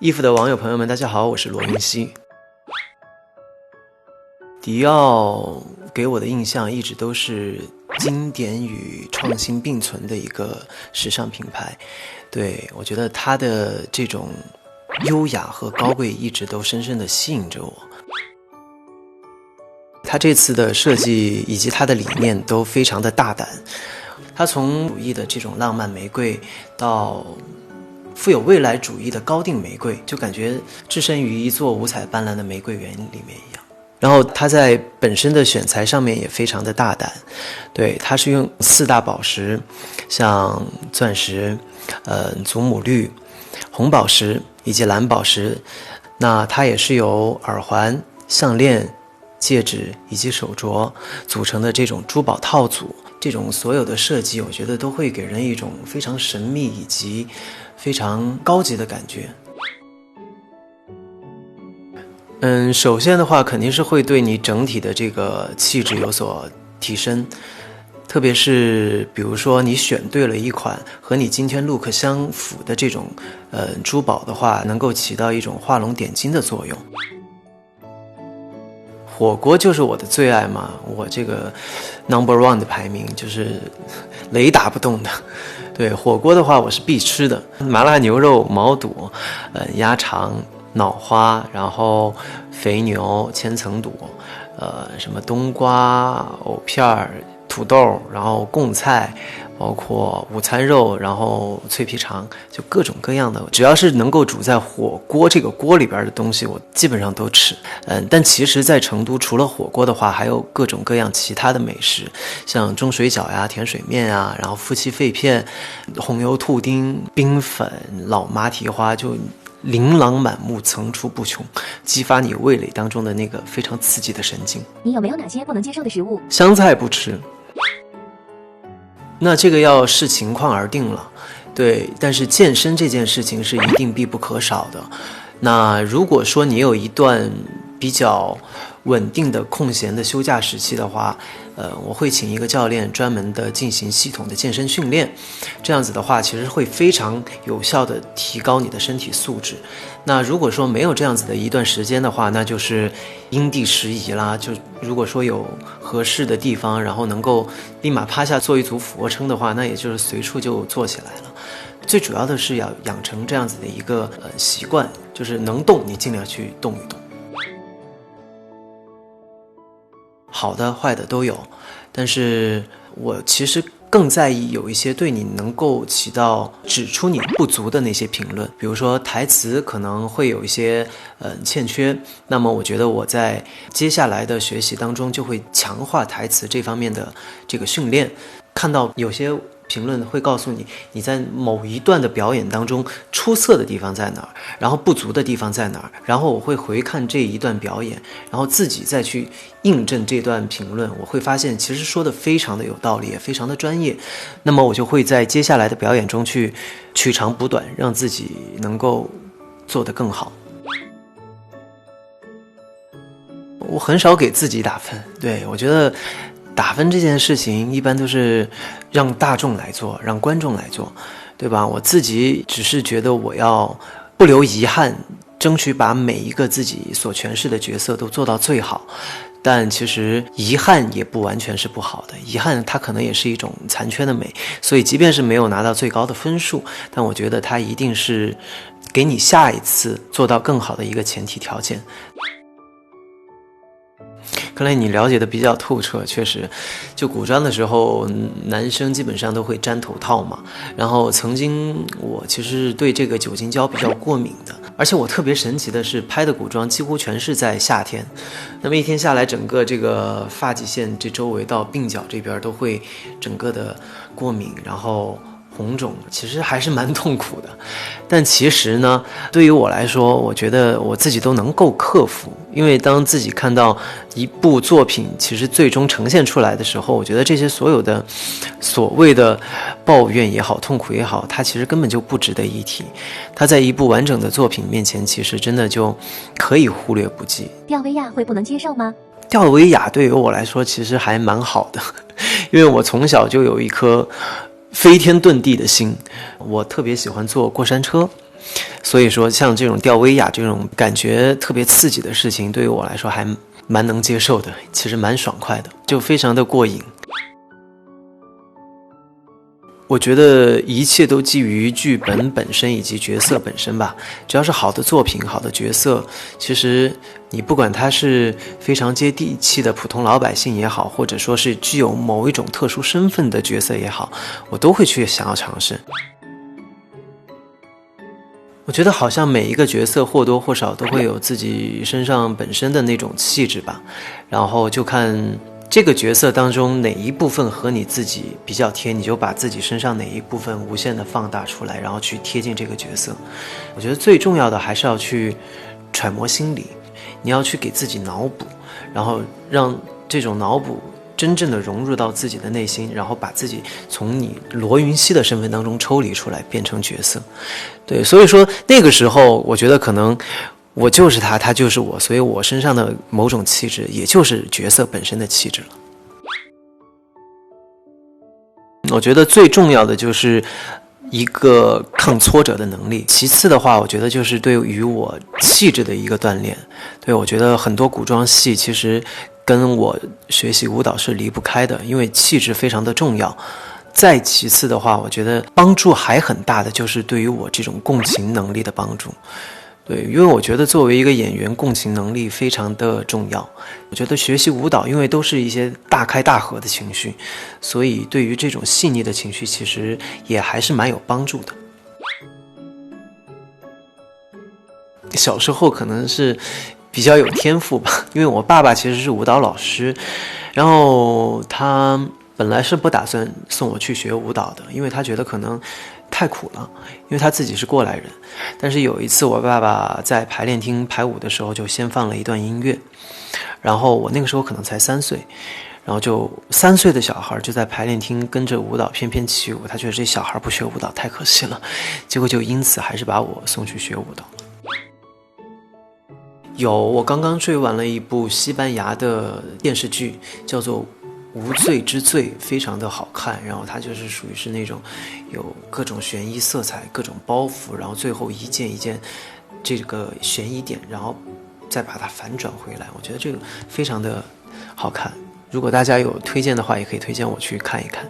衣服的网友朋友们，大家好，我是罗云熙。迪奥给我的印象一直都是经典与创新并存的一个时尚品牌。对，我觉得它的这种优雅和高贵一直都深深地吸引着我。它这次的设计以及它的理念都非常的大胆，它从主义的这种浪漫玫瑰到富有未来主义的高定玫瑰，就感觉置身于一座五彩斑斓的玫瑰园里面一样。然后它在本身的选材上面也非常的大胆，对，它是用4大宝石，像钻石、祖母绿、红宝石以及蓝宝石。那它也是由耳环、项链、戒指以及手镯组成的这种珠宝套组。这种所有的设计，我觉得都会给人一种非常神秘以及非常高级的感觉。首先的话肯定是会对你整体的这个气质有所提升，特别是比如说你选对了一款和你今天 look 相符的这种珠宝的话，能够起到一种画龙点睛的作用。火锅就是我的最爱嘛，我这个 No.1 的排名就是雷打不动的。对，火锅的话我是必吃的，麻辣牛肉、毛肚、鸭肠、脑花，然后肥牛、千层肚，什么冬瓜、藕片、土豆，然后贡菜，包括午餐肉，然后脆皮肠，就各种各样的，只要是能够煮在火锅这个锅里边的东西，我基本上都吃。但其实在成都除了火锅的话，还有各种各样其他的美食，像中水饺呀、甜水面呀，然后夫妻肺片、红油兔丁、冰粉、老妈蹄花，就琳琅满目，层出不穷，激发你味蕾当中的那个非常刺激的神经。你有没有哪些不能接受的食物？香菜不吃。那这个要视情况而定了，对，但是健身这件事情是一定必不可少的。那如果说你有一段比较稳定的空闲的休假时期的话，我会请一个教练专门的进行系统的健身训练，这样子的话其实会非常有效的提高你的身体素质。那如果说没有这样子的一段时间的话，那就是因地时宜啦，就如果说有合适的地方，然后能够立马趴下做一组俯卧撑的话，那也就是随处就做起来了。最主要的是要养成这样子的一个习惯，就是能动你尽量去动一动。好的坏的都有，但是我其实更在意有一些对你能够起到指出你不足的那些评论，比如说台词可能会有一些欠缺，那么我觉得我在接下来的学习当中就会强化台词这方面的这个训练。看到有些评论会告诉你，你在某一段的表演当中出色的地方在哪儿，然后不足的地方在哪儿，然后我会回看这一段表演，然后自己再去印证这段评论，我会发现其实说的非常的有道理，也非常的专业。那么我就会在接下来的表演中去取长补短，让自己能够做得更好。我很少给自己打分，对，我觉得打分这件事情一般都是让大众来做，让观众来做，对吧？我自己只是觉得我要不留遗憾，争取把每一个自己所诠释的角色都做到最好。但其实遗憾也不完全是不好的，遗憾它可能也是一种残缺的美，所以即便是没有拿到最高的分数，但我觉得它一定是给你下一次做到更好的一个前提条件。看来你了解的比较透彻，确实，就古装的时候，男生基本上都会粘头套嘛。然后曾经我其实对这个酒精胶比较过敏的，而且我特别神奇的是，拍的古装几乎全是在夏天。那么一天下来，整个这个发际线这周围到鬓角这边都会整个的过敏，然后红肿，其实还是蛮痛苦的。但其实呢，对于我来说，我觉得我自己都能够克服，因为当自己看到一部作品其实最终呈现出来的时候，我觉得这些所有的所谓的抱怨也好，痛苦也好，它其实根本就不值得一提。它在一部完整的作品面前，其实真的就可以忽略不计。吊威亚会不能接受吗？吊威亚对于我来说其实还蛮好的，因为我从小就有一颗飞天遁地的心，我特别喜欢坐过山车，所以说像这种吊威亚这种感觉特别刺激的事情，对于我来说还蛮能接受的，其实蛮爽快的，就非常的过瘾。我觉得一切都基于剧本本身以及角色本身吧。只要是好的作品、好的角色，其实你不管他是非常接地气的普通老百姓也好，或者说是具有某一种特殊身份的角色也好，我都会去想要尝试。我觉得好像每一个角色或多或少都会有自己身上本身的那种气质吧，然后就看这个角色当中哪一部分和你自己比较贴，你就把自己身上哪一部分无限的放大出来，然后去贴近这个角色。我觉得最重要的还是要去揣摩心理，你要去给自己脑补，然后让这种脑补真正的融入到自己的内心，然后把自己从你罗云熙的身份当中抽离出来，变成角色。对，所以说那个时候我觉得可能我就是他，他就是我，所以我身上的某种气质也就是角色本身的气质了。我觉得最重要的就是一个抗挫折的能力，其次的话我觉得就是对于我气质的一个锻炼。对，我觉得很多古装戏其实跟我学习舞蹈是离不开的，因为气质非常的重要。再其次的话，我觉得帮助还很大的就是对于我这种共情能力的帮助。对，因为我觉得作为一个演员，共情能力非常的重要。我觉得学习舞蹈，因为都是一些大开大合的情绪，所以对于这种细腻的情绪，其实也还是蛮有帮助的。小时候可能是比较有天赋吧，因为我爸爸其实是舞蹈老师，然后他本来是不打算送我去学舞蹈的，因为他觉得可能太苦了，因为他自己是过来人。但是有一次我爸爸在排练厅排舞的时候，就先放了一段音乐，然后我那个时候可能才3岁，然后就3岁的小孩就在排练厅跟着舞蹈翩翩起舞，他觉得这小孩不学舞蹈太可惜了，结果就因此还是把我送去学舞蹈。我刚刚追完了一部西班牙的电视剧，叫做无罪之罪，非常的好看，然后它就是属于是那种有各种悬疑色彩，各种包袱，然后最后一件一件这个悬疑点，然后再把它反转回来，我觉得这个非常的好看。如果大家有推荐的话，也可以推荐我去看一看。